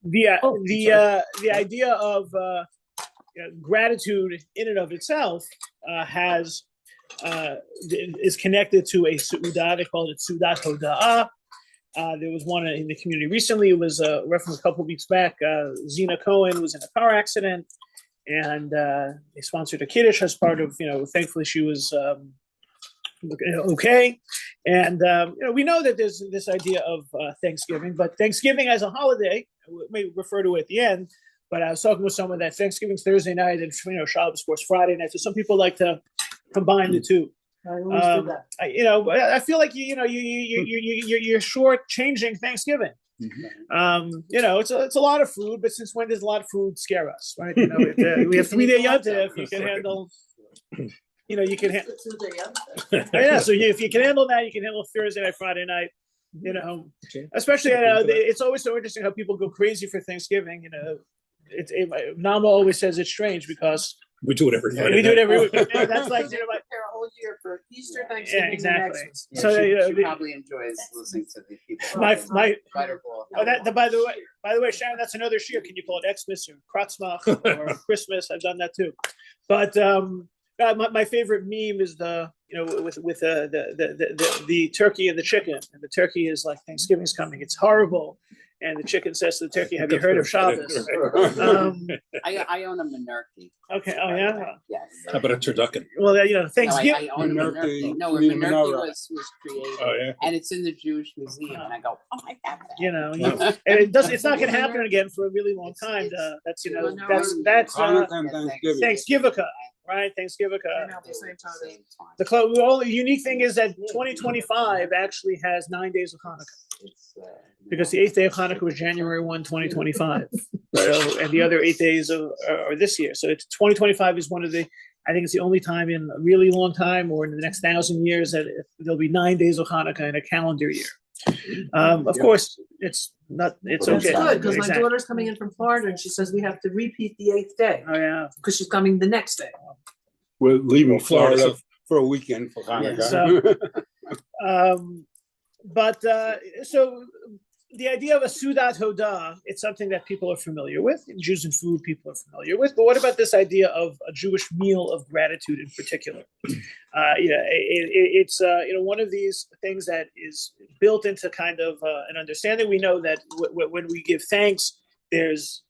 The idea of gratitude in and of itself is connected to a su'udah. They call it Sudat Hoda'ah. There was one in the community recently. It was referenced a couple of weeks back. Zena Cohen was in a car accident, and they sponsored a kiddush as part of, thankfully she was okay. And we know that there's this idea of Thanksgiving, but Thanksgiving as a holiday, we may refer to it at the end, but I was talking with someone that Thanksgiving's Thursday night and Shabbos, of course, Friday night. So some people like to combine the two. I always do that. I feel like you're short changing Thanksgiving. Mm-hmm. It's a lot of food, but since when does a lot of food scare us, right? We have 3 day Yontif. You can handle. You can handle. Yeah, so if you can handle that, you can handle Thursday night, Friday night. Especially it's always so interesting how people go crazy for Thanksgiving. Nama always says it's strange because we do it every year. We do it every week. That's like prepare a whole year for Easter, Thanksgiving, yeah, exactly. And yeah, So she probably enjoys listening to the people. My By the way, Sharon, that's another shir. Can you call it Xmas or Kratzmach or Christmas? I've done that too. But my favorite meme is with the turkey and the chicken, and the turkey is like, Thanksgiving's coming, it's horrible, and the chicken says to the turkey, have you heard of Shabbos? I own a Menarche. Okay. Oh yeah. Yes. How about a turducken? Well, Thanksgiving. No, I own a Menarche. No, a Menarche was created, Oh yeah. And it's in the Jewish Museum, and I go, oh, I have that. And it's not going to happen again for a really long time. That's Thanksgivika. Right, Thanksgiving. at the same time. The only unique thing is that 2025 actually has 9 days of Hanukkah, because the 8th day of Hanukkah was January 1, 2025. So, and the other 8 days are this year. So it's 2025 is one of the, I think it's the only time in a really long time, or in the next 1,000 years, that there'll be 9 days of Hanukkah in a calendar year. Of course, it's not. It's okay. It's good because my daughter's coming in from Florida, and she says we have to repeat the 8th day. Oh yeah, because she's coming the next day. We're leaving Florida for a weekend for Hanukkah. So the idea of a Sudat Hodah, it's something that people are familiar with. Jews and food, people are familiar with. But what about this idea of a Jewish meal of gratitude in particular? It's one of these things that is built into kind of an understanding. We know that when we give thanks, there's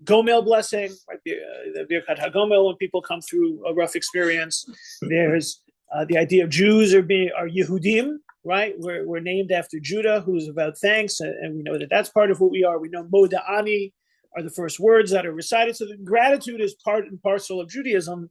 Gomel blessing, right? The Birkat HaGomel, when people come through a rough experience. There's the idea of Jews are Yehudim, right? We're named after Judah, who's about thanks, and we know that that's part of what we are. We know Moda'ani are the first words that are recited. So the gratitude is part and parcel of Judaism.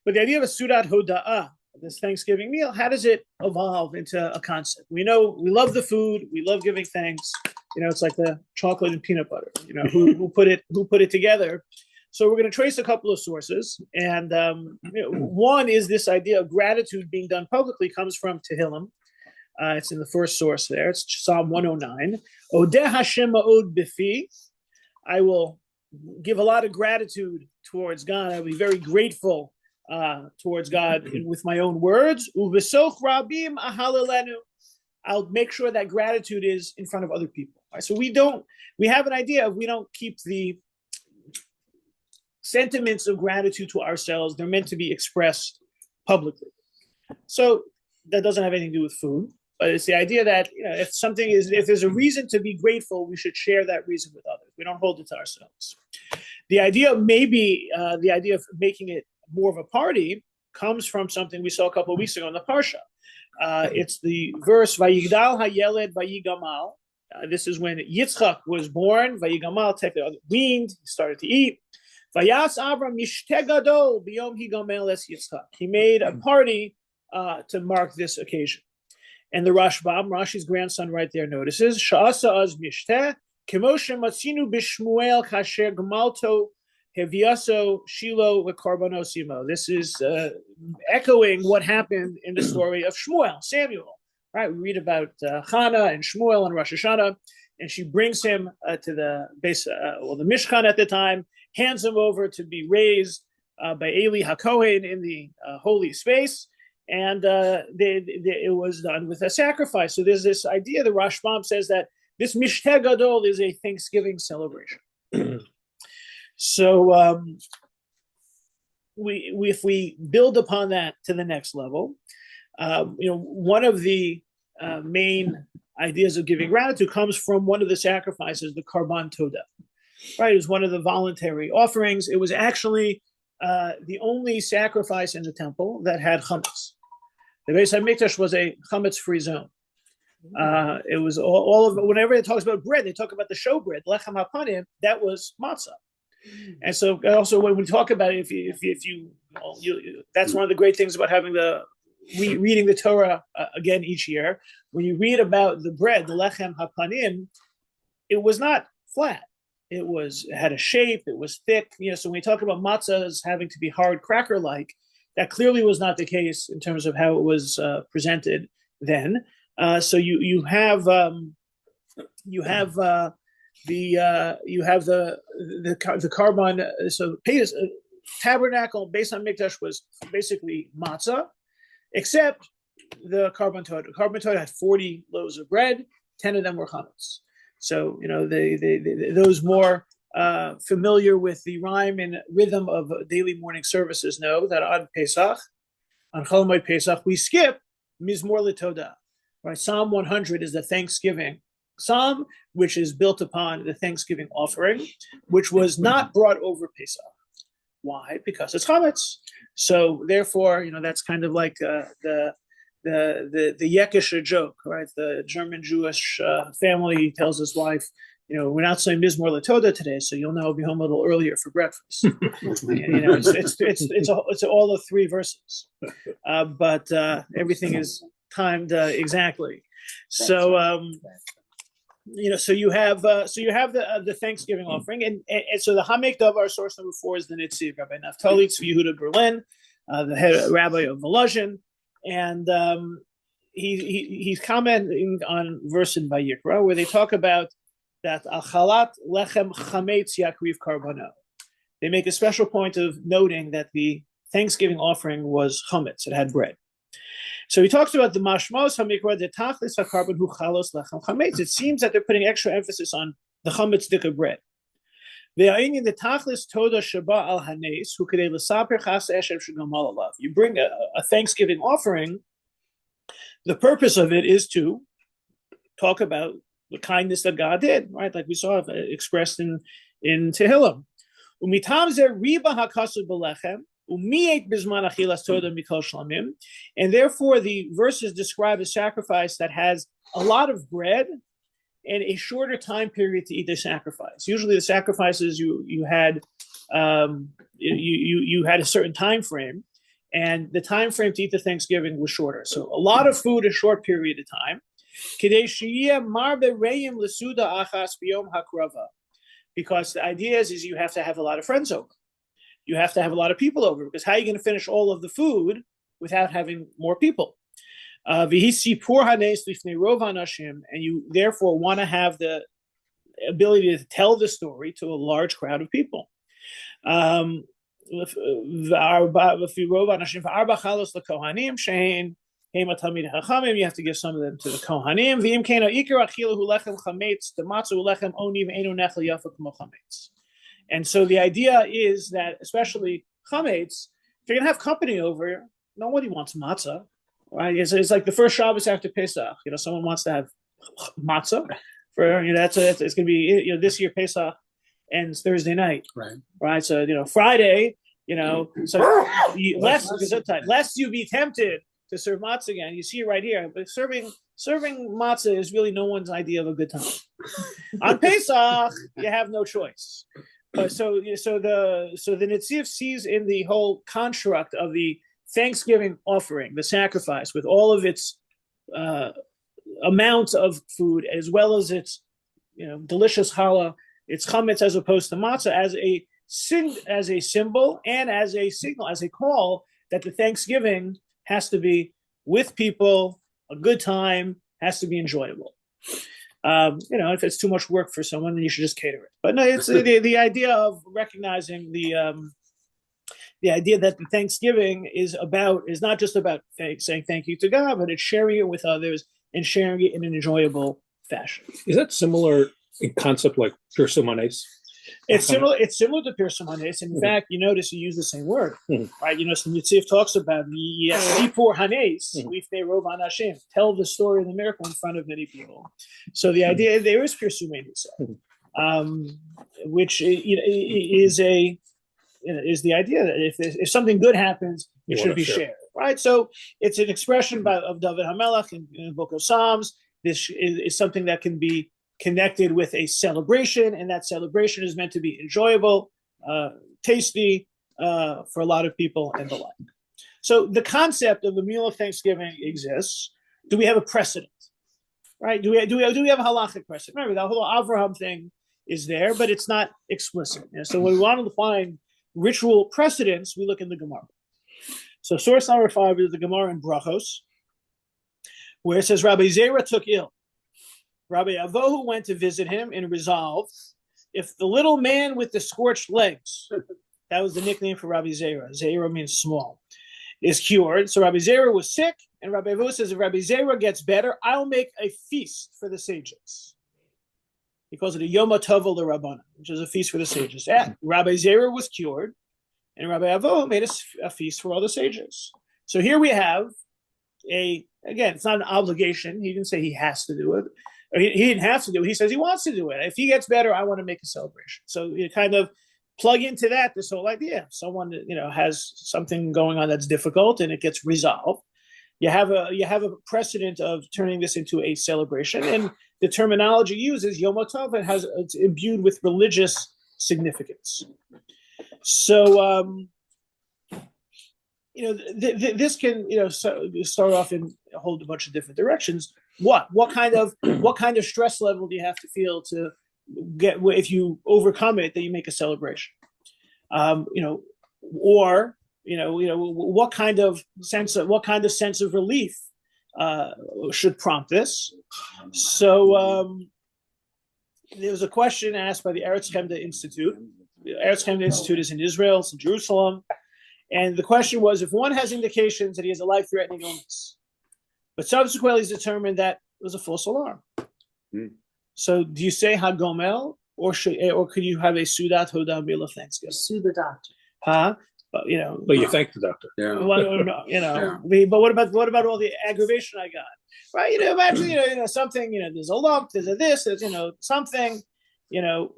But the idea of a Sudat Hoda'ah, this Thanksgiving meal, how does it evolve into a concept? We know we love the food, we love giving thanks. It's like the chocolate and peanut butter. Who put it together? So we're going to trace a couple of sources, and one is this idea of gratitude being done publicly comes from Tehillim. It's in the first source there. It's Psalm 109. Odeh Hashem ma'od bifi. I will give a lot of gratitude towards God. I'll be very grateful towards God with my own words. Uvesoch rabim ahalelenu. I'll make sure that gratitude is in front of other people. Right? So we have an idea of, we don't keep the sentiments of gratitude to ourselves. They're meant to be expressed publicly. So that doesn't have anything to do with food, but it's the idea that if there's a reason to be grateful, we should share that reason with others. We don't hold it to ourselves. The idea of making it more of a party comes from something we saw a couple of weeks ago in the Parsha. It's the verse Vayigdal Hayeled Vayigamal. This is when Yitzchak was born. Vayigamal weaned, he started to eat. Vayas Avram Mishteh Gadol Biyom Higamel Es Yitzchak. He made a party to mark this occasion. And the Rashbam, Rashi's grandson, right there notices Sha'asa Az Mishteh Kemoshe Matzinu Bishmuel Kasher Gamalto Heviaso Shiloh Korbanosimo. This is echoing what happened in the story of Shmuel, Samuel. Right, we read about Hannah and Shmuel and Rosh Hashanah, and she brings him to the base, the Mishkan at the time, hands him over to be raised by Eli HaKohen in the holy space, and it was done with a sacrifice. So there's this idea. The Rashbam says that this Mishteh Gadol is a Thanksgiving celebration. So if we build upon that to the next level, one of the main ideas of giving gratitude comes from one of the sacrifices, the Karban Todah. Right, it was one of the voluntary offerings. It was actually the only sacrifice in the temple that had chametz. The Beis Hamikdash was a chametz-free zone. It was all of whenever it talks about bread, they talk about the showbread, lechem hapanim. That was matzah. And so also when we talk about it, if you that's one of the great things about having reading the Torah again each year. When you read about the bread, the lechem hapanim, it was not flat. It had a shape. It was thick. So when we talk about matzah as having to be hard cracker-like, that clearly was not the case in terms of how it was presented then. So you have the Karban. So tabernacle Beis Hamikdash was basically matzah, except the Karban Todah. The Karban Todah had 40 loaves of bread. 10 of them were chametz. So those more familiar with the rhyme and rhythm of daily morning services know that on Pesach, on Chol Hamoed Pesach, we skip Mizmor LeTodah. Right, Psalm 100 is the Thanksgiving psalm, which is built upon the Thanksgiving offering, which was not brought over Pesach. Why? Because it's chametz. So therefore, that's kind of like the Yekisher joke, right? The German Jewish family tells his wife, we're not saying Mizmor LeTodah today, so you'll know I'll be home a little earlier for breakfast. It's all of 3 verses, but everything is timed exactly. So so you have the Thanksgiving offering, and so the Hamek Davar source number 4 is the Nitziv, Rabbi Naftali Tzvi Yehuda Berlin, the head rabbi of Volozhin, and he's commenting on verse in Vayikra where they talk about that Achalat Lechem Chametz Yakriv Karbano. They make a special point of noting that the Thanksgiving offering was chametz; it had bread. So he talks about the mashmos hamikra the tachlis hakarban hu chalos lechem chametz. It seems that they're putting extra emphasis on the chametz dika bread. Ve'ayini the tachlis toda shaba al hanes hu kedei l'saper chas eshem shegamal alav. You bring a Thanksgiving offering. The purpose of it is to talk about the kindness that God did, right? Like we saw expressed in Tehillim. Umitam zeh riba hakasu belechem. And therefore, the verses describe a sacrifice that has a lot of bread and a shorter time period to eat the sacrifice. Usually, the sacrifices you had you had a certain time frame, and the time frame to eat the Thanksgiving was shorter. So, a lot of food, a short period of time. Because the idea is you have to have a lot of friends over. You have to have a lot of people over, because how are you going to finish all of the food without having more people? And you therefore want to have the ability to tell the story to a large crowd of people. You have to give some of them to the Kohanim. And so the idea is that, especially chametz, if you're going to have company over, nobody wants matzah, right? It's like the first Shabbos after Pesach. Someone wants to have matzah for it's going to be this year Pesach ends Thursday night, right? So Friday, lest you be tempted to serve matzah again. You see it right here, but serving matzah is really no one's idea of a good time. On Pesach, you have no choice. So the Nitziv sees in the whole construct of the Thanksgiving offering, the sacrifice, with all of its amounts of food, as well as its delicious challah, its chametz as opposed to matzah, as a symbol and as a signal, as a call that the Thanksgiving has to be with people, a good time, has to be enjoyable. If it's too much work for someone, then you should just cater it. But no, it's the idea of recognizing the idea that the Thanksgiving is not just about saying thank you to God, but it's sharing it with others and sharing it in an enjoyable fashion. Is that similar in concept like Pirsa Manes? It's similar to Pirsa Manes. In fact, you notice you use the same word, right? You know, so Yitzhak talks about Sipur Hanes, Lifnei Rov Anashim, tell the story of the miracle in front of many people. So the idea there is Pirsa Manes, which is the idea that if something good happens, it should be shared, right? So it's an expression of David HaMelech in the Book of Psalms. This is something that can be connected with a celebration, and that celebration is meant to be enjoyable, tasty for a lot of people, and the like. So the concept of the meal of Thanksgiving exists. Do we have a precedent? Right? Do we have a halachic precedent? Remember, the whole Avraham thing is there, but it's not explicit. And so when we want to find ritual precedents, we look in the Gemara. So source number 5 is the Gemara in Brachos, where it says Rabbi Zera took ill. Rabbi Avohu went to visit him and resolved, if the little man with the scorched legs, that was the nickname for Rabbi Zera. Zera means small, is cured. So Rabbi Zera was sick, and Rabbi Avohu says, if Rabbi Zera gets better, I'll make a feast for the sages. He calls it a Yom HaTov l'Rabbanan, which is a feast for the sages. Rabbi Zera was cured, and Rabbi Avohu made a feast for all the sages. So here we have again, it's not an obligation. He didn't say he has to do it. He didn't have to do it. He says he wants to do it. If he gets better, I want to make a celebration. So you kind of plug into that this whole idea. Someone has something going on that's difficult and it gets resolved. You have a precedent of turning this into a celebration, and the terminology used is Yom HaTov. It's imbued with religious significance. So this can start off in a whole bunch of different directions. What kind of stress level do you have to feel to get, if you overcome it, that you make a celebration? What kind of sense of relief should prompt this? So there was a question asked by the Eretz Chemda Institute. The Eretz Chemda Institute is in Israel, it's in Jerusalem. And the question was, if one has indications that he has a life-threatening illness, but subsequently it's determined that it was a false alarm. So do you say Hagomel, or could you have a Sudat Hoda meal of Thanksgiving? Sue the doctor. But But you thank the doctor. Yeah. But what about all the aggravation I got? Right? Imagine something. There's a lump. There's a this. There's something.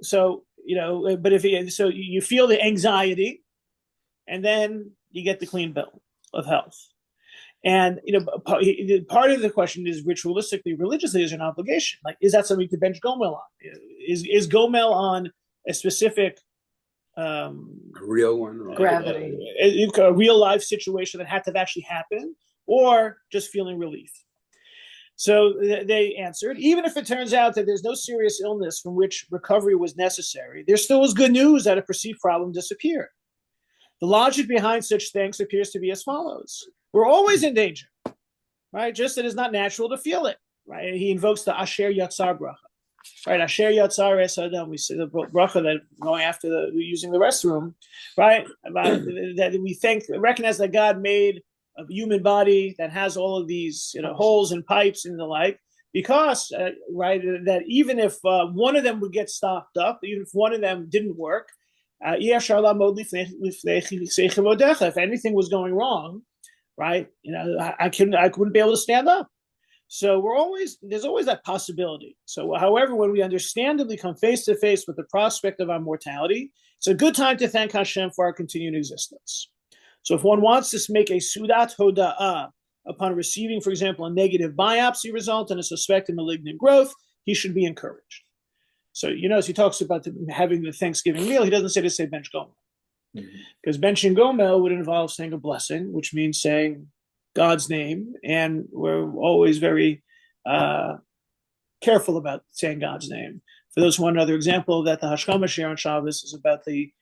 So But if you feel the anxiety, and then you get the clean bill of health. And part of the question is ritualistically, religiously, is an obligation. Like, is that something to bench Gomel on? Is Gomel on a specific A real one? Or Gravity. A real life situation that had to actually happen, or just feeling relief? So they answered, even if it turns out that there's no serious illness from which recovery was necessary, there still is good news that a perceived problem disappeared. The logic behind such things appears to be as follows. We're always in danger, right? Just that it's not natural to feel it, right? He invokes the Asher Yatzar bracha, right? Asher Yatzar Es Adam. We say the bracha that going after using the restroom, right? That we recognize that God made a human body that has all of these, holes and pipes and the like, because, that even if one of them would get stopped up, even if one of them didn't work, if anything was going wrong, right? I couldn't be able to stand up. So there's always that possibility. So, however, when we understandably come face to face with the prospect of our mortality, it's a good time to thank Hashem for our continued existence. So, if one wants to make a sudat hoda'ah upon receiving, for example, a negative biopsy result and a suspected malignant growth, he should be encouraged. So, as he talks about having the Thanksgiving meal, he doesn't say to say bench gomel. Because benching gomel would involve saying a blessing, which means saying God's name. And we're always very careful about saying God's name. For those who want another example of that, the Hashkama Shir on Shabbos is about the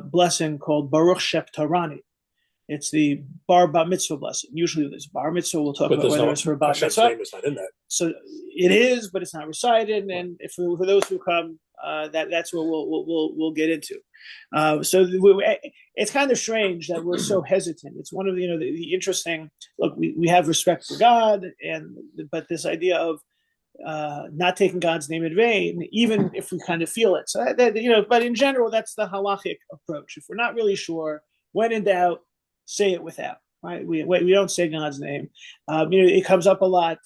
blessing called Baruch Sheptarani. It's the bar mitzvah blessing. Usually there's bar mitzvah. We'll talk about whether it's for bar mitzvah. Name is not in that. So it is, but it's not recited. And if for those who come, that's what we'll get into. So it's kind of strange that we're so hesitant. It's one of the interesting. Look, we have respect for God, but this idea of not taking God's name in vain, even if we kind of feel it. So but in general, that's the halachic approach. If we're not really sure, when in doubt, say it without. Right? We don't say God's name. It comes up a lot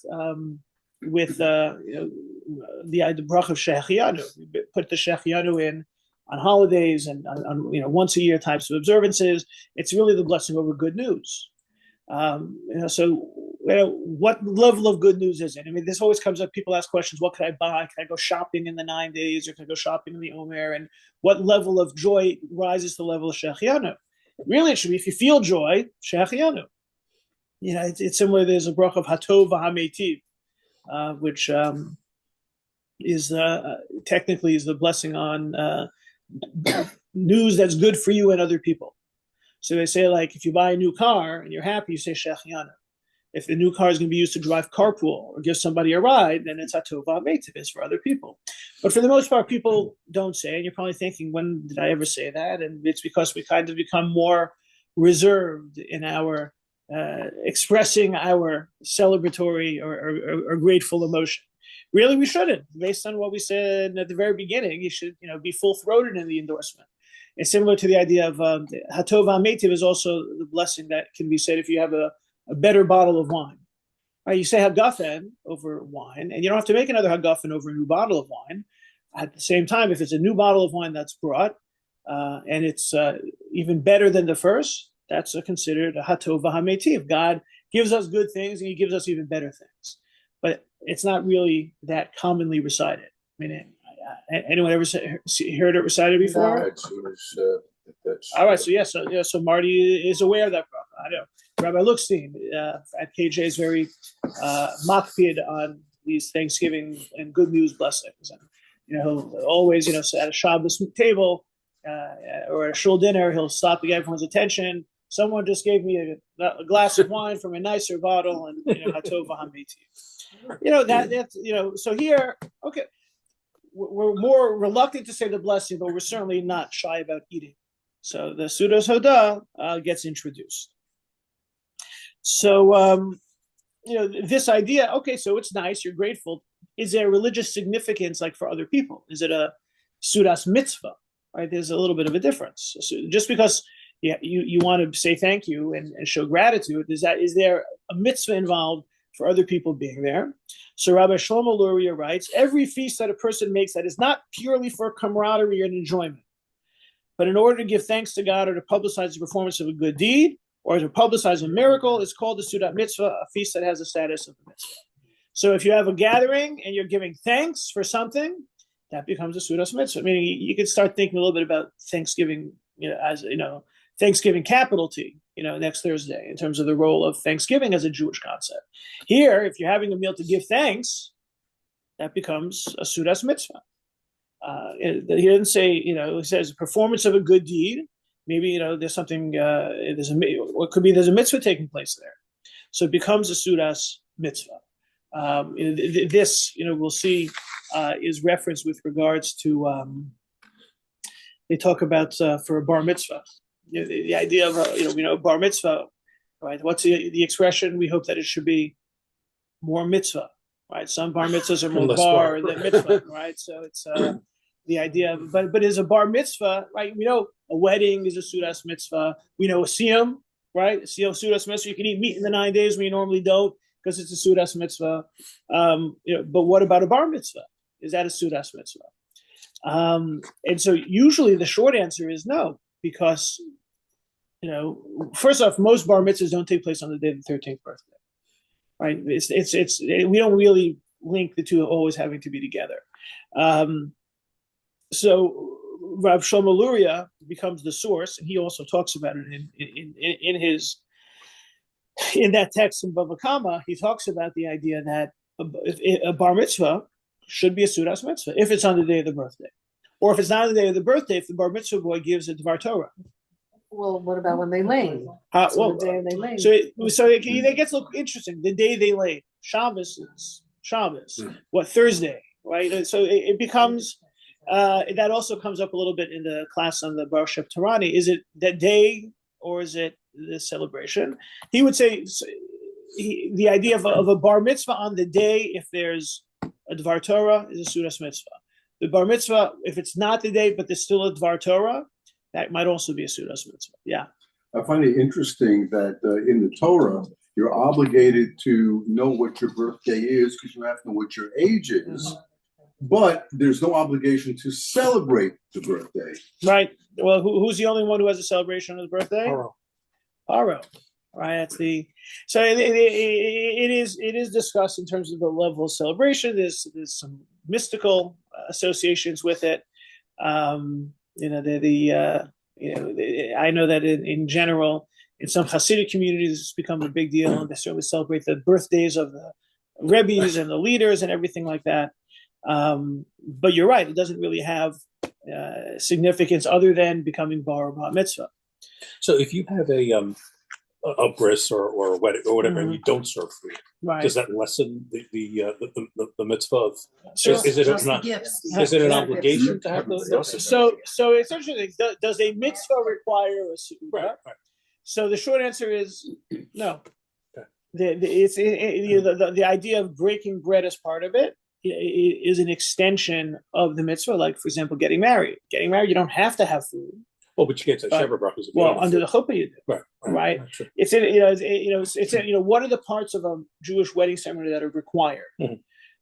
with the bracha of Shechianu. We put the Shechianu in on holidays and on once a year types of observances. It's really the blessing over good news. So what level of good news is it? I mean, this always comes up. People ask questions: what can I buy? Can I go shopping in the 9 days, or can I go shopping in the Omer? And what level of joy rises to the level of Shechianu? Really, it should be if you feel joy, Shechianu. It's similar. There's a bracha of Hatov v'Hameitiv, which is technically is the blessing on news that's good for you and other people. So they say, like, if you buy a new car and you're happy, you say Shechianu. If the new car is going to be used to drive carpool or give somebody a ride, then it's Hatov v'Hameitiv, it's for other people. But for the most part, people don't say, and you're probably thinking, when did I ever say that? And it's because we kind of become more reserved in our expressing our celebratory or grateful emotion. Really, we shouldn't. Based on what we said at the very beginning, you should be full-throated in the endorsement. It's similar to the idea of Hatov v'Hameitiv is also the blessing that can be said if you have a better bottle of wine. Right, you say Hagafen over wine, and you don't have to make another Hagafen over a new bottle of wine. At the same time, if it's a new bottle of wine that's brought, and it's even better than the first, that's considered a Hatov v'Hameitiv. God gives us good things, and He gives us even better things. But it's not really that commonly recited. I mean, anyone ever heard it recited before? No, all right, so Marty is aware of that bracha. I know. Rabbi Luxstein at KJ is very makpid on these Thanksgiving and good news blessings, and he'll always at a Shabbos table or at a shul dinner he'll stop to get everyone's attention. Someone just gave me a glass of wine from a nicer bottle, and Hatov v'Hameitiv. So here, okay, we're more reluctant to say the blessing, but we're certainly not shy about eating. So the Sudas Hodah gets introduced. So, this idea, okay, so it's nice, you're grateful. Is there religious significance like for other people? Is it a Sudas mitzvah, right? There's a little bit of a difference. So just because you want to say thank you and show gratitude, is there a mitzvah involved for other people being there? So Rabbi Shlomo Luria writes, every feast that a person makes that is not purely for camaraderie and enjoyment, but in order to give thanks to God or to publicize the performance of a good deed, or to publicize a miracle, is called the Sudat Mitzvah, a feast that has the status of a mitzvah. So if you have a gathering and you're giving thanks for something, that becomes a Sudat Mitzvah. Meaning you can start thinking a little bit about Thanksgiving, as Thanksgiving capital T, next Thursday, in terms of the role of Thanksgiving as a Jewish concept. Here, if you're having a meal to give thanks, that becomes a Sudat Mitzvah. He didn't say, he says performance of a good deed. Maybe there's something. There's a mitzvah taking place there, so it becomes a Sudas mitzvah. This, we'll see, is referenced with regards to. They talk about for a bar mitzvah, the idea of bar mitzvah, right? What's the expression? We hope that it should be more mitzvah, right? Some bar mitzvahs are more bar than mitzvah, right? So it's the idea of, but is a bar mitzvah, right? We know a wedding is a Sudas mitzvah. We know a siyum, right? A siyum Sudas mitzvah. You can eat meat in the 9 days when you normally don't because it's a Sudas mitzvah. But what about a bar mitzvah? Is that a Sudas mitzvah? And so usually the short answer is no, because first off, most bar mitzvahs don't take place on the day of the 13th birthday, right? It's we don't really link the two always having to be together. So Rav Shlomo Luria becomes the source, and he also talks about it in that text in Bava Kama. He talks about the idea that a bar mitzvah should be a Sudas mitzvah if it's on the day of the birthday, or if it's not on the day of the birthday, if the bar mitzvah boy gives a Dvar Torah. Well, what about when they lane? The day they lane. So it gets a little interesting. The day they lane, Shabbos is Shabbos. What, Thursday, right? So it becomes. That also comes up a little bit in the class on the Bar Shep Torani. Is it that day or is it the celebration? He would say the idea of a bar mitzvah on the day, if there's a Dvar Torah is a Sudas Mitzvah. The Bar Mitzvah, if it's not the day, but there's still a Dvar Torah, that might also be a Sudas Mitzvah. Yeah. I find it interesting that in the Torah, you're obligated to know what your birthday is because you have to know what your age is. But there's no obligation to celebrate the birthday. Right. Well, who's the only one who has a celebration on his birthday? Paro. Right. That's the. So it is discussed in terms of the level of celebration. There's some mystical associations with it. I know that in general, in some Hasidic communities, it's become a big deal, and they certainly celebrate the birthdays of the rebbes and the leaders and everything like that. But you're right; it doesn't really have significance other than becoming bar or bar mitzvah. So if you have a bris or a wedding or whatever, and you don't serve food, Right. does that lessen the mitzvah of? So- is it Just the not? gifts. Is it an Yeah. obligation to have those? So it's interesting. Does a mitzvah require a suda? Right. So the short answer is no. Okay. The idea of breaking bread as part of it is an extension of the mitzvah. Like, for example, getting married. Getting married, you don't have to have food. Well, but you get to Shever brachas. Well, under the chuppah, you do. Right. Right. It's what are the parts of a Jewish wedding ceremony that are required,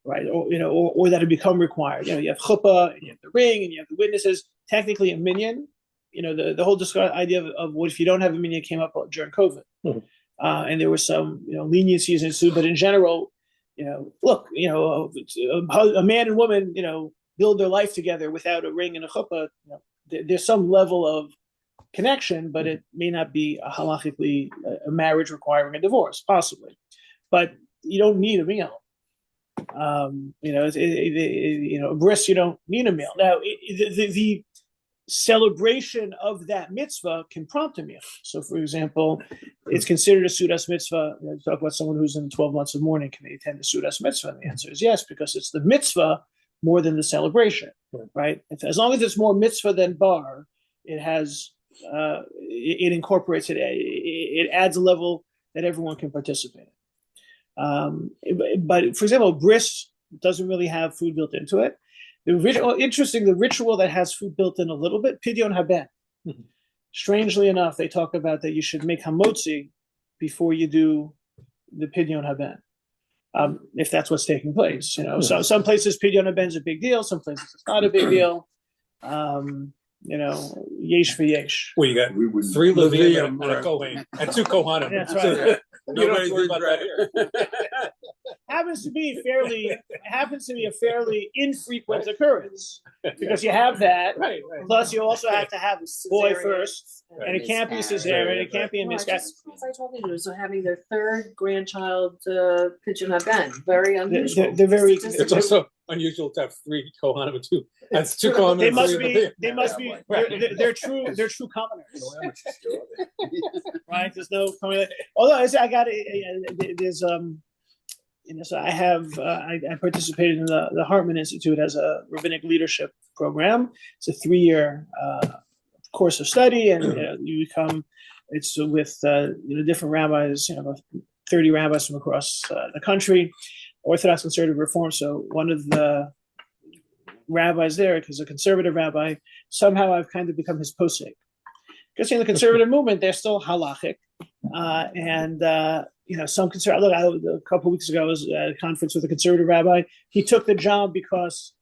right? Or that have become required. You have chuppah, and you have the ring, and you have the witnesses. Technically, a minyan. The whole idea of what if you don't have a minyan came up during COVID, and there was some leniencies ensued. But in general, look, a man and woman, build their life together without a ring and a chuppah. There's some level of connection, but it may not be halachically a marriage requiring a divorce, possibly. But you don't need a meal. A bris, you don't need a meal. Now, the celebration of that mitzvah can prompt a meal. So, for example, it's considered a Sudas mitzvah. Talk about someone who's in 12 months of mourning. Can they attend the Sudas mitzvah? And the answer is yes, because it's the mitzvah more than the celebration, right? As long as it's more mitzvah than bar, it has it incorporates it. It adds a level that everyone can participate in. But for example, bris doesn't really have food built into it. The ritual that has food built in a little bit, pidyon haben. Strangely enough, they talk about that you should make hamotzi before you do the pidyon haben. If that's what's taking place, so some places pidyon haben is a big deal, some places it's not a big deal. Yesh for yesh. Well, you got 3 Levium and a Kohen and 2 Kohanim. That's right. You don't have to worry about that here. happens to be a fairly infrequent occurrence because you have that. Right. Plus, you also have to have a boy first, and it can't be cesarean, it can't be a miscarriage. I told you, so having their third grandchild, Pidyon haben, very unusual. They're very. It's also unusual to have 3 Kohanim and 2. That's 2 Kohanim. They must be. They're true commoners. Right? There's no. Although I got it. There's so I have I participated in the Hartman Institute as a rabbinic leadership program. It's a 3-year course of study, and you become. It's with different rabbis, 30 rabbis from across the country, Orthodox, Conservative, Reform. So one of the rabbis there, because a conservative rabbi, somehow I've kind of become his posek. Because in the conservative movement, they're still halachic, and some conservative. Look, a couple of weeks ago, I was at a conference with a conservative rabbi. He took the job because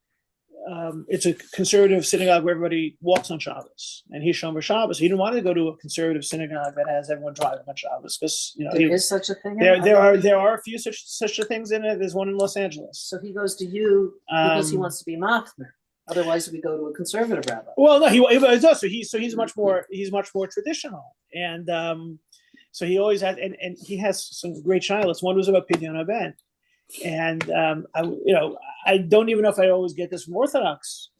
it's a conservative synagogue where everybody walks on Shabbos, and he's Shomer Shabbos. He didn't want to go to a conservative synagogue that has everyone driving on Shabbos because there is such a thing. There are a few such things in it. There's one in Los Angeles. So he goes to you because he wants to be machmer. Otherwise, we go to a conservative rabbi. Well, no, he does. So he's much more traditional, and so he always had, and he has some great shilohs. One was about pidyon haben, and I don't even know if I always get this from Orthodox,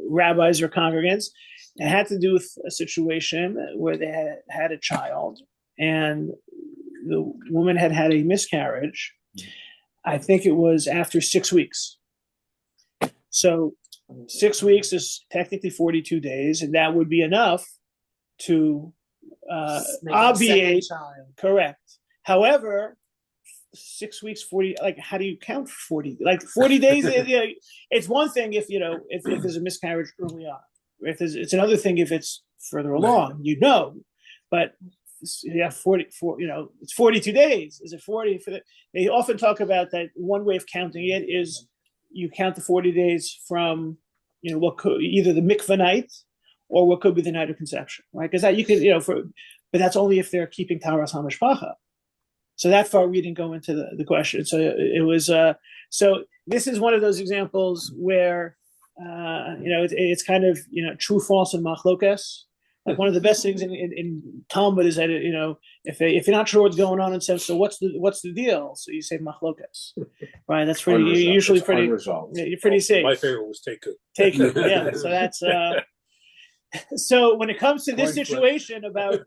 rabbis or congregants. It had to do with a situation where they had a child, and the woman had a miscarriage. I think it was after 6 weeks. So 6 weeks is technically 42 days, and that would be enough to obviate. Correct. However, 6 weeks, 40, like, how do you count 40? Like 40 days, it's one thing if, if there's a miscarriage early on. It's another thing if it's further along, but yeah, 44, it's 42 days. Is it 40 for the, they often talk about that one way of counting it is you count the 40 days from, what could either the mikvah night or what could be the night of conception, right? Because that you could, but that's only if they're keeping Taharas HaMishpacha. So that far we didn't go into the question. So it was, so this is one of those examples where, it's kind of, true, false, and machlokas. Like one of the best things in Talmud is that, if you're not sure what's going on and says, so what's the deal? So you say machlokas, right? That's pretty, usually pretty, you're pretty safe. My favorite was Teku. Yeah. So that's, so when it comes to this situation about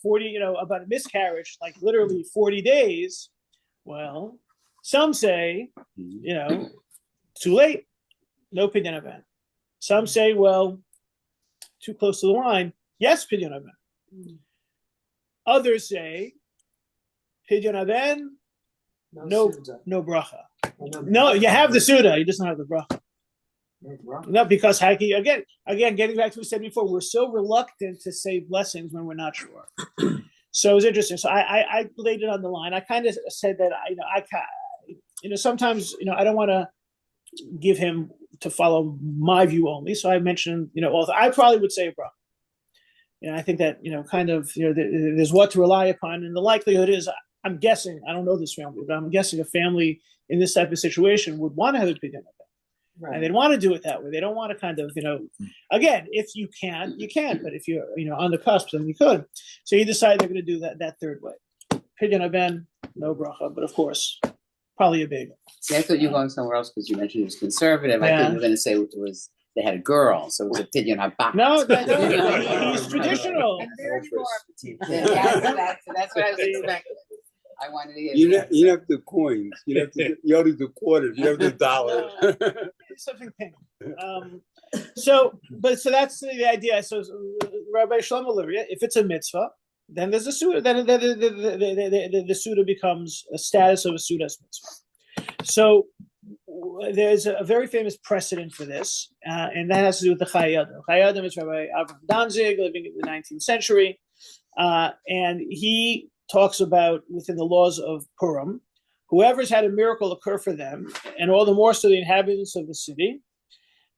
40, about a miscarriage, like literally 40 days, well, some say, too late, no pidyon ben. Some say, well, too close to the line, yes, pidyon ben. Others say, pidyon ben, no bracha. No, you have the suda, you just don't have the bracha. No, because Haki, again, getting back to what we said before, we're so reluctant to say blessings when we're not sure. So it was interesting. So I laid it on the line. I kind of said that sometimes I don't want to give him to follow my view only. So I mentioned I probably would say a bracha. I think that kind of there's what to rely upon, and the likelihood is I'm guessing, I don't know this family, but I'm guessing a family in this type of situation would want to have a pidyon. Right. And they'd want to do it that way. They don't want to kind of, again, if you can, you can. But if you're, on the cusp, then you could. So you decide they're going to do that third way. Pidyon ben, no bracha, but of course, probably a big. See, I thought you were going somewhere else because you mentioned he was conservative. Yeah. I thought you were going to say they had a girl, so it was a pidyon habak. No, he's traditional. That's what I was expecting. I wanted to get you have the coins. You have the quarters. You have the dollars. Something pink. So that's the idea. So Rabbi Shlomo Luria, if it's a mitzvah, then there's a suda. Then the suda becomes a status of a suda's mitzvah. So there's a very famous precedent for this, and that has to do with the Chayei Adam. Chayei Adam is Rabbi Avraham Danzig, living in the 19th century, and he talks about within the laws of Purim, whoever's had a miracle occur for them, and all the more so the inhabitants of the city,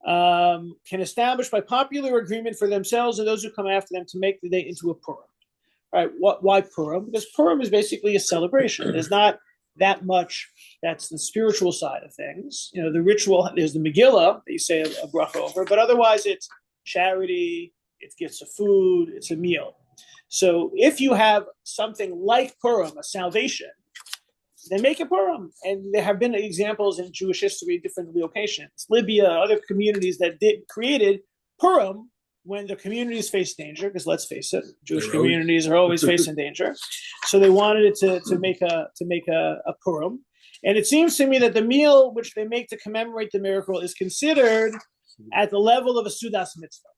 can establish by popular agreement for themselves and those who come after them to make the day into a Purim. Right? Why Purim? Because Purim is basically a celebration. There's not that much. That's the spiritual side of things. The ritual. There's the Megillah that you say a bracha over, but otherwise it's charity. It's gifts of food. It's a meal. So if you have something like Purim, a salvation, then make a Purim. And there have been examples in Jewish history, different locations, Libya, other communities that created Purim when the communities face danger, because let's face it, Jewish communities are always facing danger. So they wanted it to make a Purim. And it seems to me that the meal which they make to commemorate the miracle is considered at the level of a Sudas mitzvah.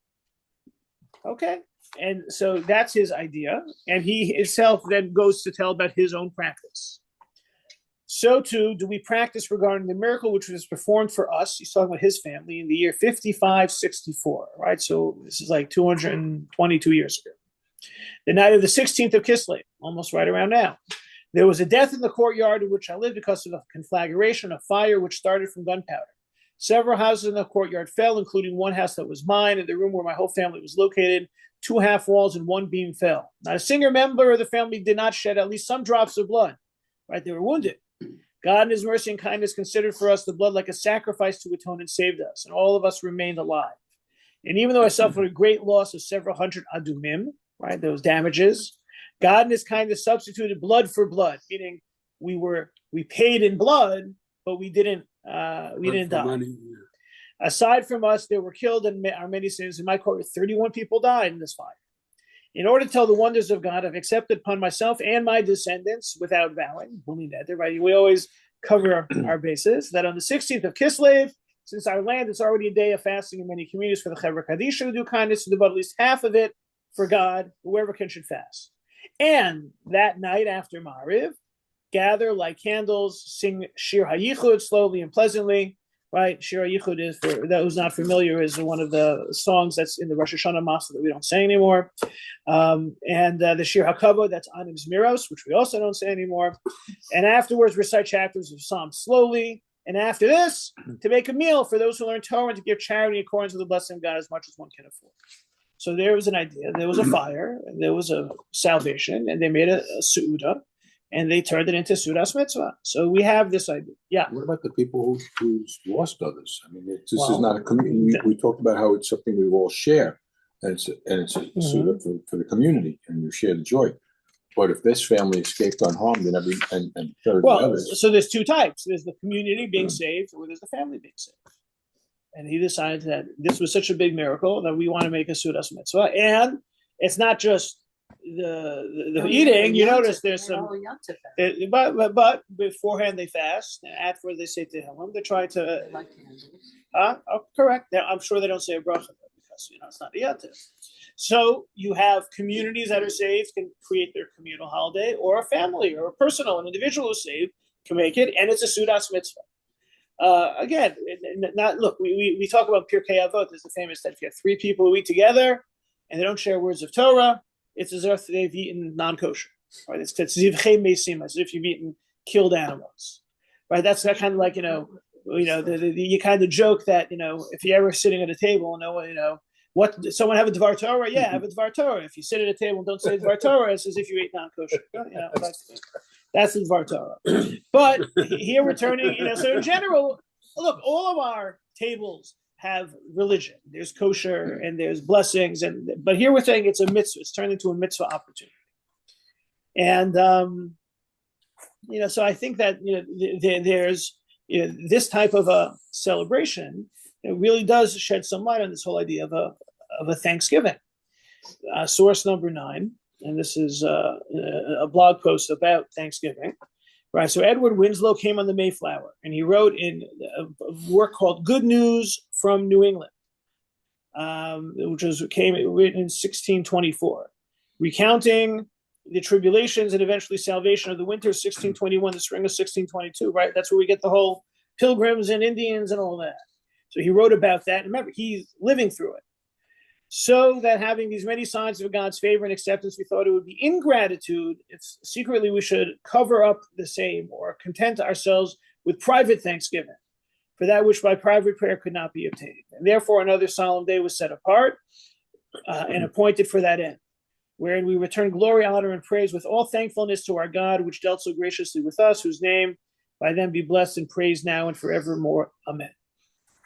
Okay? And so that's his idea. And he himself then goes to tell about his own practice. So too do we practice regarding the miracle which was performed for us. He's talking about his family in the year 5564, right? So this is like 222 years ago. The night of the 16th of Kislev, almost right around now. There was a death in the courtyard in which I lived because of a conflagration, a fire which started from gunpowder. Several houses in the courtyard fell, including one house that was mine and the room where my whole family was located. 2 half walls and 1 beam fell. Not a single member of the family did not shed at least some drops of blood. Right? They were wounded. God in his mercy and kindness considered for us the blood like a sacrifice to atone and saved us, and all of us remained alive. And even though I suffered a great loss of several hundred adumim, right, those damages, God in his kindness substituted blood for blood, meaning we paid in blood, but we didn't die. Money, yeah. Aside from us, there were killed and our many sins. In my court, 31 people died in this fire. In order to tell the wonders of God, I've accepted upon myself and my descendants without vowing. Right? We always cover our bases. That on the 16th of Kislev, since our land is already a day of fasting in many communities for the Chevra Kadisha to do kindness, to devote at least half of it for God, whoever can should fast. And that night after Mariv, gather, light candles, sing Shir HaYichud slowly and pleasantly. Right, Shir HaYichud is, for those not familiar, is one of the songs that's in the Rosh Hashanah Matzah that we don't say anymore, and the Shir HaKavod, that's Anim Zmiros, which we also don't say anymore. And afterwards, recite chapters of Psalms slowly. And after this, to make a meal for those who learn Torah and to give charity according to the blessing of God as much as one can afford. So there was an idea. There was a fire. There was a salvation, and they made a su'uda. And they turned it into Sudas Mitzvah. So we have this idea. Yeah. What about the people who's lost others? I mean, this Well, is not a community. We talked about how it's something we all share, and it's a suit up for the community, and you share the joy. But if this family escaped unharmed and third Well, others, so there's two types. There's the community being saved, or there's the family being saved. And he decided that this was such a big miracle that we want to make a Sudas Mitzvah. And it's not just the eating. You notice there's some, but beforehand they fast, and after they say Tehillim, they try to. Correct. Now, I'm sure they don't say a bracha because it's not a Yantiv. So you have communities that are saved can create their communal holiday, or a family or a personal, an individual who's saved can make it, and it's a Sudas Mitzvah. Again, we talk about Pirkei Avot. There's the famous that if you have three people who eat together and they don't share words of Torah, it's as if they've eaten non-kosher. Right? It's zivchei mesim, as if you've eaten killed animals. Right? That's that kind of like you kind of joke that if you're ever sitting at a table and what someone have a Dvar Torah? Yeah, have a Dvar Torah. If you sit at a table and don't say Dvar Torah, it's as if you ate non-kosher. That's the Dvar Torah. But here we're turning, so in general, look, all of our tables have religion. There's kosher and there's blessings, but here we're saying it's a mitzvah. It's turned into a mitzvah opportunity. And so I think that there's this type of a celebration. It really does shed some light on this whole idea of a Thanksgiving. Source number 9, and this is a blog post about Thanksgiving. Right, so Edward Winslow came on the Mayflower, and he wrote in a work called Good News from New England, which came written in 1624, recounting the tribulations and eventually salvation of the winter of 1621, the spring of 1622, right? That's where we get the whole Pilgrims and Indians and all that. So he wrote about that. And remember, he's living through it. So that having these many signs of God's favor and acceptance, we thought it would be ingratitude if secretly we should cover up the same or content ourselves with private thanksgiving for that which by private prayer could not be obtained. And therefore another solemn day was set apart and appointed for that end, wherein we return glory, honor, and praise with all thankfulness to our God, which dealt so graciously with us, whose name by them be blessed and praised now and forevermore. Amen.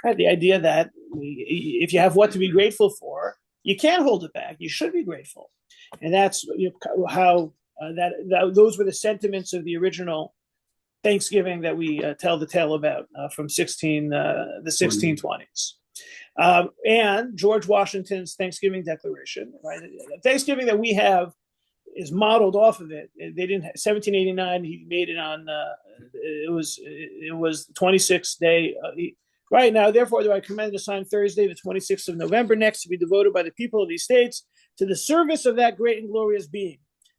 Right, the idea that if you have what to be grateful for, you can't hold it back. You should be grateful, and that's how those were the sentiments of the original Thanksgiving that we tell the tale about from the 1620s. And George Washington's Thanksgiving Declaration, right? Thanksgiving that we have is modeled off of it. They didn't. 1789. He made it on. It was the 26th day. Right now, therefore, do I commend to sign Thursday, the 26th of November next, to be devoted by the people of these states to the service of that great and glorious being,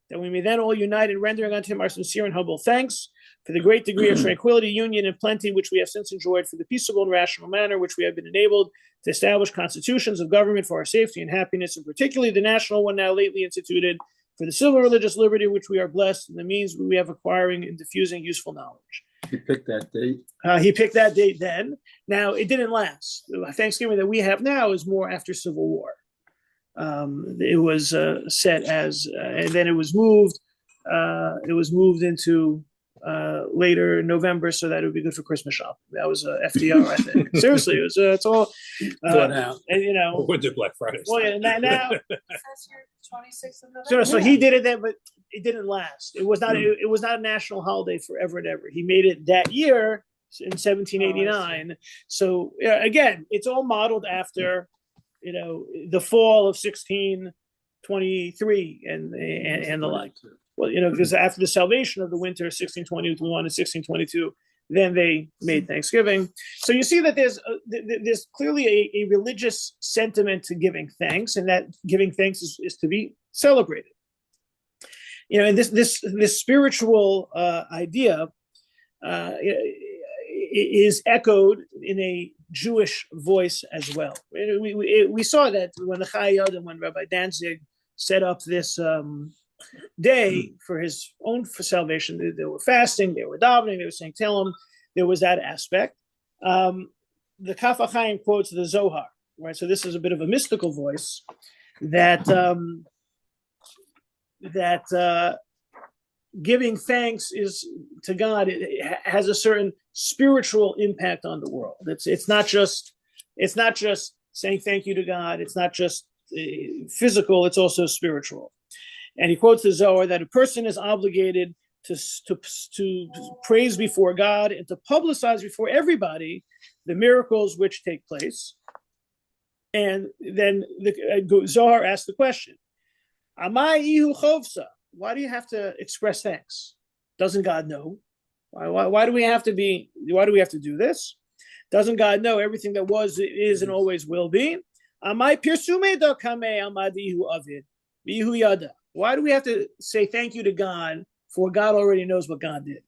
that we may then all unite in rendering unto him our sincere and humble thanks for the great degree of tranquility, union, and plenty which we have since enjoyed, for the peaceable and rational manner which we have been enabled to establish constitutions of government for our safety and happiness, and particularly the national one now lately instituted, for the civil religious liberty which we are blessed, and the means we have acquiring and diffusing useful knowledge. he picked that date. He picked that date then. Now, it didn't last. The Thanksgiving that we have now is more after Civil War. It was set as, and then it was moved. It was moved into later November so that it would be good for Christmas shopping. That was FDR, I think. Seriously, it's all Thought out. and Winter Black Friday. well, yeah, now 26th of November. so he did it then, but it didn't last. It was not a national holiday forever and ever. He made it that year in 1789. So again, it's all modeled after the fall of 1623 and the like. Well, because after the salvation of the winter of 1621 and 1622, then they made Thanksgiving. So you see that there's clearly a religious sentiment to giving thanks, and that giving thanks is to be celebrated. and this spiritual idea is echoed in a Jewish voice as well. We saw that when the Chai Yad and when Rabbi Danzig set up this day for his own salvation, they were fasting, they were davening, they were saying Tehillim. There was that aspect. The Kaf HaChaim quotes the Zohar, right? So this is a bit of a mystical voice that giving thanks is to God. It has a certain spiritual impact on the world. It's not just saying thank you to God. It's not just physical. It's also spiritual. And he quotes the Zohar that a person is obligated to praise before God and to publicize before everybody the miracles which take place. And then the Zohar asks the question, Amai ihu chovsa? Why do you have to express thanks? Doesn't God know? Why do we have to do this? Doesn't God know everything that was, is, and always will be? Amai pirsume do kame amadihu avid bihu yada. Why do we have to say thank you to God for God already knows what God did?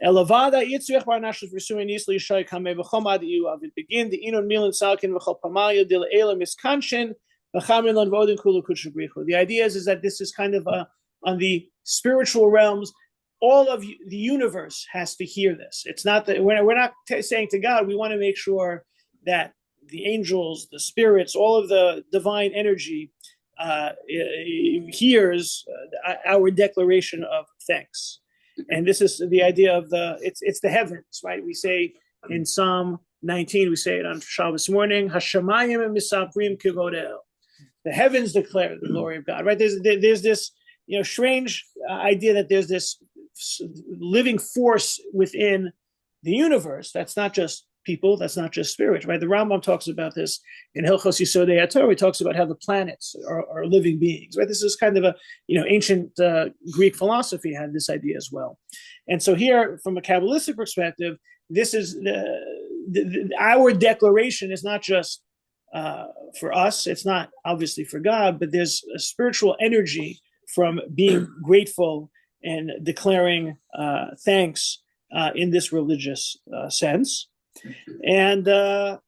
Elavada yitzrich barnashus versuin isli shay kame v'chomad ihu avid begin the inon milan salkin v'chol pamalya dil elam iskanshin v'chamin vodin kulu kutshabrichu. The idea is that this is kind of on the spiritual realms. All of the universe has to hear this. It's not that we're not saying to God, we want to make sure that the angels, the spirits, all of the divine energy hears our declaration of thanks. And this is the idea of it's the heavens, right? We say in Psalm 19, we say it on Shabbos morning, Hashamayim misaprim kivodel. The heavens declare the glory of God, right? There's this strange idea that there's this living force within the universe that's not just people, that's not just spirit, right? The Rambam talks about this in Hilchos Yisodei HaTorah. He talks about how the planets are living beings, right? This is kind of a ancient Greek philosophy had this idea as well. And so here, from a Kabbalistic perspective, this is our declaration is not just for us. It's not obviously for God, but there's a spiritual energy from being grateful and declaring thanks in this religious sense. And so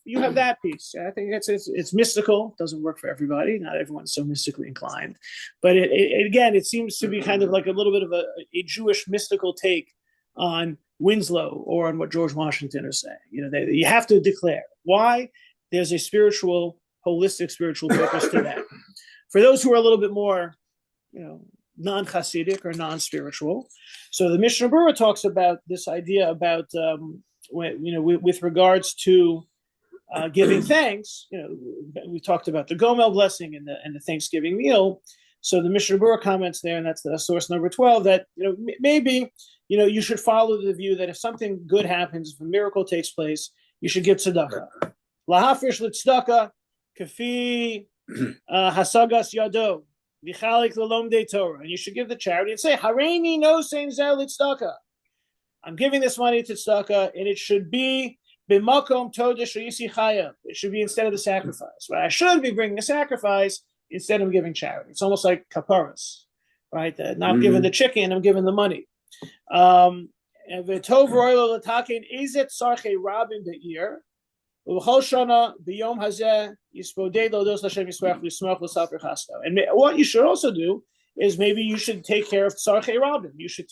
you have that piece. I think it's mystical. It doesn't work for everybody. Not everyone's so mystically inclined, but it seems to be kind of like a little bit of a Jewish mystical take on Winslow or on what George Washington is saying. You have to declare. Why? There's a holistic spiritual purpose to that. For those who are a little bit more, non-Hasidic or non-spiritual, so the Mishnah Berurah talks about this idea about with regards to giving thanks. We talked about the Gomel blessing and the Thanksgiving meal. So the Mishnah Berurah comments there, and that's the source number 12. That maybe you should follow the view that if something good happens, if a miracle takes place, you should give tzedakah. Lahafrish l'tzedakah kafi hasagas yado. Torah, and you should give the charity and say, Hareini no sein zel tzedakah. I'm giving this money to tzedakah, and it should be b'makom todah sheyisi chaya. It should be instead of the sacrifice. Right? I should be bringing a sacrifice instead of giving charity. It's almost like kaparas, right? Not giving the chicken, I'm giving the money. V'tov roilo l'takein ezet sarchei rabim be'ir. And what you should also do is maybe you should take care of Tzarchei Rabim. You should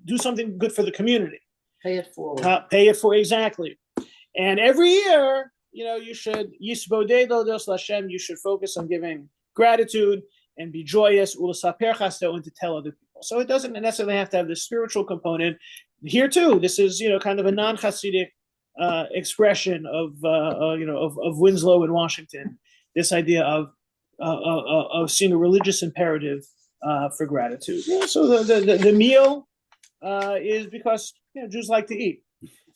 do something good for the community. Pay it forward. Pay it for exactly. And every year, you should you should focus on giving gratitude and be joyous and to tell other people. So it doesn't necessarily have to have the spiritual component. Here too, this is kind of a non-Hasidic expression of Winslow in Washington, this idea of seeing a religious imperative for gratitude. So the meal is because Jews like to eat,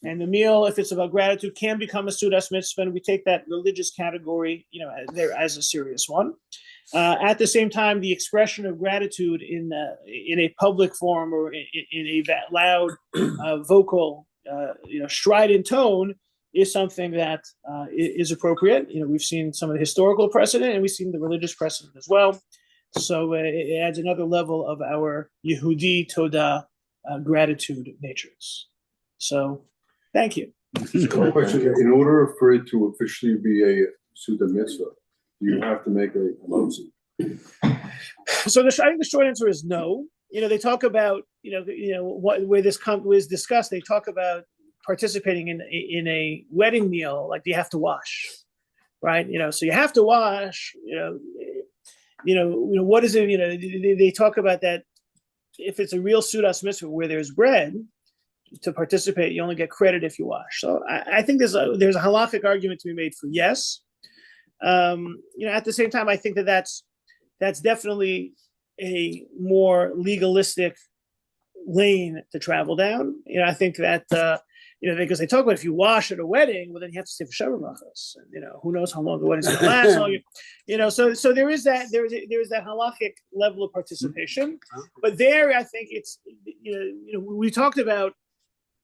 and the meal, if it's about gratitude, can become a Seudas Mitzvah, and we take that religious category there as a serious one. At the same time, the expression of gratitude in a public forum or in a loud vocal strident tone is something that is appropriate. We've seen some of the historical precedent, and we've seen the religious precedent as well. So it adds another level of our Yehudi Toda gratitude natures. So thank you. One question, in order for it to officially be a Suda Mitzvah, you have to make a Moshe. So I think the short answer is no. They talk about, where this was discussed, they talk about participating in a wedding meal, like you have to wash, right? So you have to wash, what is it? They talk about that if it's a real Sudas Mitzvah where there's bread, to participate, you only get credit if you wash. So I think there's a halakhic argument to be made for yes. At the same time, I think that's definitely a more legalistic lane to travel down. I think that because they talk about if you wash at a wedding, well then you have to stay for Shabbat brachos. Who knows how long the wedding's going to last? So there is that halakhic level of participation. But there, I think it's we talked about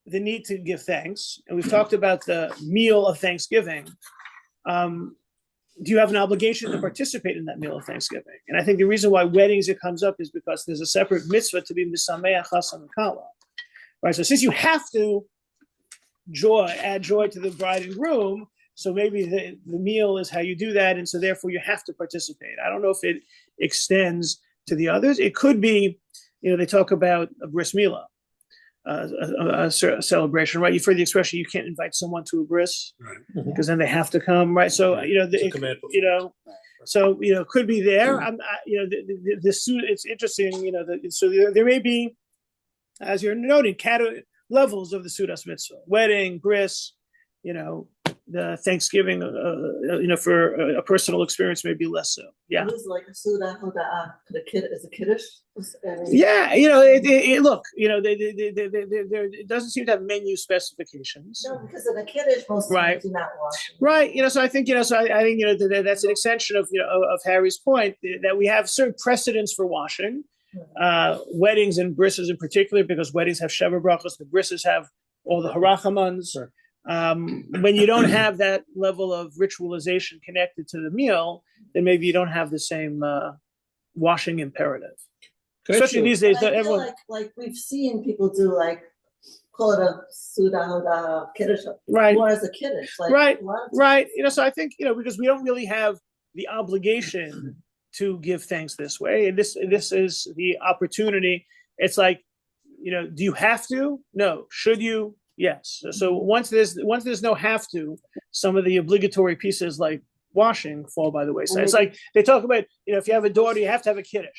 the need to give thanks, and we've talked about the meal of Thanksgiving. Do you have an obligation to participate in that meal of Thanksgiving? And I think the reason why weddings it comes up is because there's a separate mitzvah to be misameach chasam v'kala. Right. So since you have to add joy to the bride and groom, so maybe the meal is how you do that, and so therefore you have to participate. I don't know if it extends to the others. It could be, they talk about a bris milah. A celebration, right? You've heard the expression, you can't invite someone to a bris because then they have to come, right? So it could be there. The suit. It's interesting, so there may be, as you're noting, levels of the Sudas Mitzvah, wedding, bris, the Thanksgiving, for a personal experience, maybe less so. Yeah. It was like a Suda Hoda'ah. The kid is a kiddush. Yeah, look, it doesn't seem to have menu specifications. No, because in a kiddush, most times do not wash. Right. So I think, that's an extension of Harry's point that we have certain precedents for washing. Weddings and brises in particular, because weddings have Sheva brachos, the brises have all the harachamans. Sure. When you don't have that level of ritualization connected to the meal, then maybe you don't have the same washing imperative. Especially these days, that everyone like we've seen people do, like call it a Suda Hoda kiddush, right? More as a kiddush, right. So I think because we don't really have the obligation to give thanks this way, and this is the opportunity. It's like, do you have to? No. Should you? Yes. So once there's no have to, some of the obligatory pieces like washing fall by the wayside. It's like they talk about, if you have a daughter, you have to have a kiddush,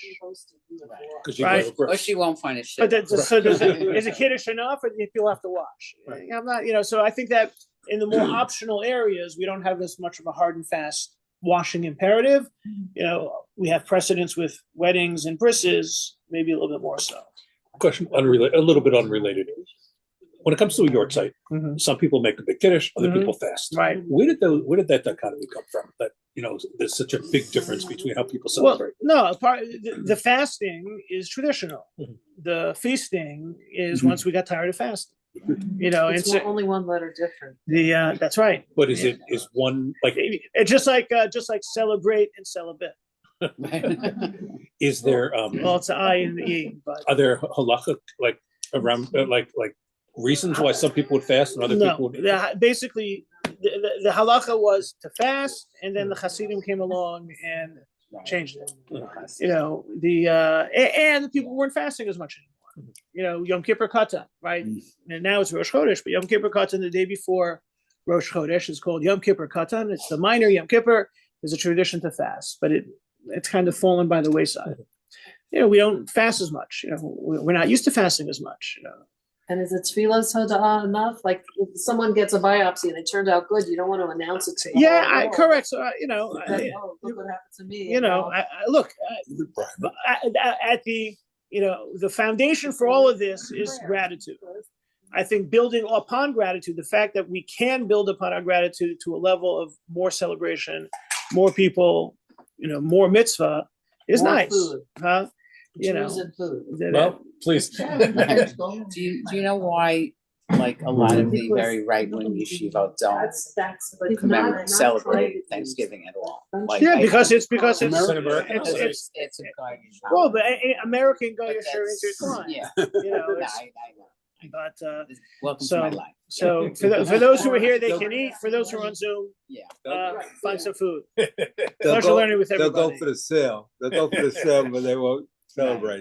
right? Or she won't find it shit. But is a kiddush enough, or do people have to wash? Right. I'm not, So I think that in the more optional areas, we don't have as much of a hard and fast washing imperative. We have precedents with weddings and brises, maybe a little bit more so. Question unrelated, a little bit unrelated. When it comes to a yard site, some people make a big kiddush, other people fast. Right. Where did that dichotomy come from? That there's such a big difference between how people celebrate. Well, no, the fasting is traditional. The feasting is once we got tired of fasting. It's only one letter different. That's right. But is one like it's just like celebrate and celibate. Is there well, it's an I and the E, but are there halakha like around like reasons why some people would fast and other people would? Basically, the halacha was to fast, and then the Hasidim came along and changed it. And the people weren't fasting as much anymore. Yom Kippur Katan, right? And now it's Rosh Chodesh, but Yom Kippur Katan the day before Rosh Chodesh is called Yom Kippur Katan. It's the minor Yom Kippur. There's a tradition to fast, but it's kind of fallen by the wayside. We don't fast as much. We're not used to fasting as much. And is it tefillas hoda'ah enough? Like if someone gets a biopsy and it turned out good, you don't want to announce it to the whole world. Correct. So look what happened to me. At the foundation for all of this is gratitude. I think building upon gratitude, the fact that we can build upon our gratitude to a level of more celebration, more people, more mitzvah is more nice. Food. Huh? Jews and food. Well, please. Do you know why like a lot of the very right-wing yeshivot don't That's, but not celebrate Thanksgiving at all. Like, Yeah, I- because it's it's a garbage. well, the American go But your sure that's- intertwined. Yeah, You know, No, it's, I know. but Welcome so- to my life. so for those who are here, they can eat. For those who are on Zoom, Yeah. find some food. They'll Pleasure go, learning with they'll everybody. go for the sale. They'll go for the sale, but they won't celebrate it.